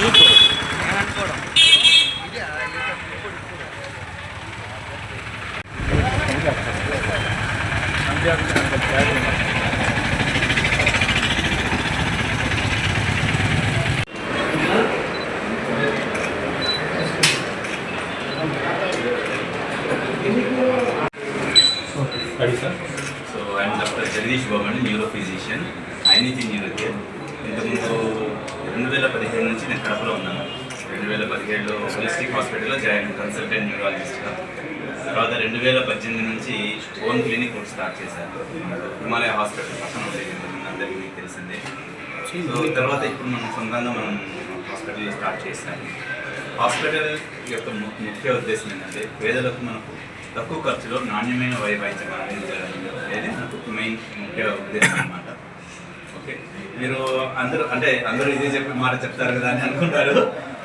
So I'm Dr. Jagdish Baban, neurophysician, ఐనిటీ neuro care. ఇంతకుముందు 2015 నుంచి నేను కడపలో ఉన్నాను. 2017లో హోలిస్టిక్ హాస్పిటల్లో జాయిన్ కన్సల్టెంట్ న్యూరాలజిస్ట్గా. తర్వాత 2018 నుంచి ఓన్ క్లినిక్ కూడా స్టార్ట్ చేశాను. హిమాలయ హాస్పిటల్ పక్కన ఉండేది, అందరికీ మీకు తెలిసిందే. సో తర్వాత ఇప్పుడు మనం సొంతంగా మనం హాస్పిటల్లో స్టార్ట్ చేశాము. హాస్పిటల్ యొక్క ముఖ్య ఉద్దేశం ఏంటంటే పేదలకు మనకు తక్కువ ఖర్చులో నాణ్యమైన వైద్యం అందించడం అనేది మనకు మెయిన్ ముఖ్య ఉద్దేశం అన్నమాట. ఓకే, మీరు అందరూ ఇదే చెప్పి మాట చెప్తారు కదా అని అనుకుంటారు,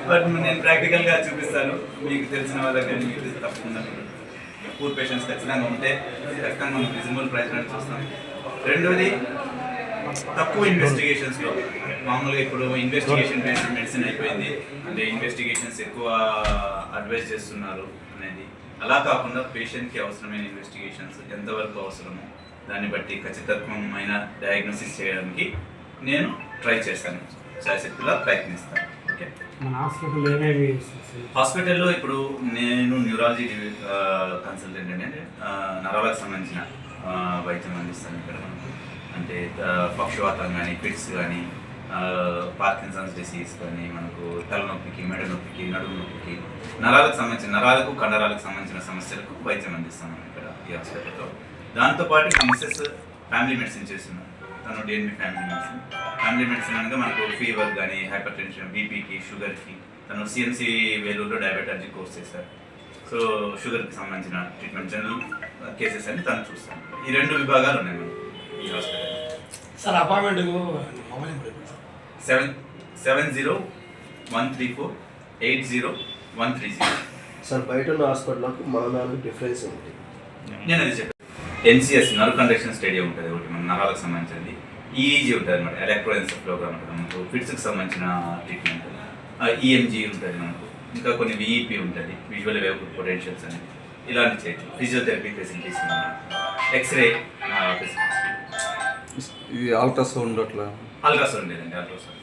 బట్ నేను ప్రాక్టికల్గా చూపిస్తాను. మీకు తెలిసిన వాళ్ళకి కానీ మీకు తప్పకుండా పూర్ పేషెంట్స్ ఖచ్చితంగా ఉంటే ఖచ్చితంగా మనం రీజనబుల్ ప్రైస్ అని చూస్తాం. రెండోది తక్కువ ఇన్వెస్టిగేషన్స్లో, మామూలుగా ఇప్పుడు ఇన్వెస్టిగేషన్ బేస్డ్ మెడిసిన్ అయిపోయింది, అంటే ఇన్వెస్టిగేషన్స్ ఎక్కువ అడ్వైజ్ చేస్తున్నారు అనేది. అలా కాకుండా పేషెంట్కి అవసరమైన ఇన్వెస్టిగేషన్స్ ఎంతవరకు అవసరమో దాన్ని బట్టి ఖచ్చితత్వమైన డయాగ్నోసిస్ చేయడానికి నేను ట్రై చేస్తాను, శాయశక్తిలా ప్రయత్నిస్తాను. ఓకే, హాస్పిటల్లో ఇప్పుడు నేను న్యూరాలజీ కన్సల్టెంట్ అంటే నరాలకు సంబంధించిన వైద్యం అందిస్తాను ఇక్కడ మనకు. అంటే పక్షవాతం కానీ, ఫిట్స్ కానీ, పార్కిన్సన్స్ డిసీజ్ కానీ, మనకు తలనొప్పికి, మెడ నొప్పికి, నడుము నొప్పికి, నరాలకు కండరాలకు సంబంధించిన సమస్యలకు వైద్యం అందిస్తాం మనం ఇక్కడ ఈ హాస్పిటల్లో. దాంతోపాటు మా మిస్సెస్ ఫ్యామిలీ మెడిసిన్ చేస్తున్నాం. తను డిఎన్బి ఫ్యామిలీ మెడిసిన్ అనగా మనకు ఫీవర్ కానీ, హైపర్ టెన్షన్, బీపీకి, షుగర్కి, తను సిఎంసి వేలూరులో డయాబెటాలజీ కోర్స్ చేశారు. సో షుగర్కి సంబంధించిన ట్రీట్మెంట్, జనరల్ కేసెస్ అని తను చూస్తాను. ఈ 2 విభాగాలు ఉన్నాయి మనకు ఈ హాస్పిటల్. Sir appointment 7013480130. సార్ బయట ఉన్న హాస్పిటల్కి మన దానికి డిఫరెన్స్ ఏంటి? నేను అది చెప్పాను. ఎన్సిఎస్ నర్వ్ కండక్షన్ స్టేడియం ఉంటుంది ఒకటి, మన నరాలకు సంబంధించింది. ఈఈజీ ఉంటుంది అనమాట, ఎలక్ట్రోఎన్సెఫ్లోగ్రామ్ ఉంటుంది మనకు. ఫిట్స్కి సంబంధించిన ట్రీట్మెంట్, ఈఎంజీ ఉంటుంది మనకు. ఇంకా కొన్ని విఈపీ ఉంటుంది, విజువల్ వేవ్ పొటెన్షియల్స్ అనేది. ఇలాంటి చేయొచ్చు. ఫిజియోథెరపీ ఫెసిలిటీస్ ఉన్నాయి, ఎక్స్రే ఫెసిలిటీస్. ఇది అల్ట్రాసౌండ్ లేదండి, అల్ట్రాసౌండ్.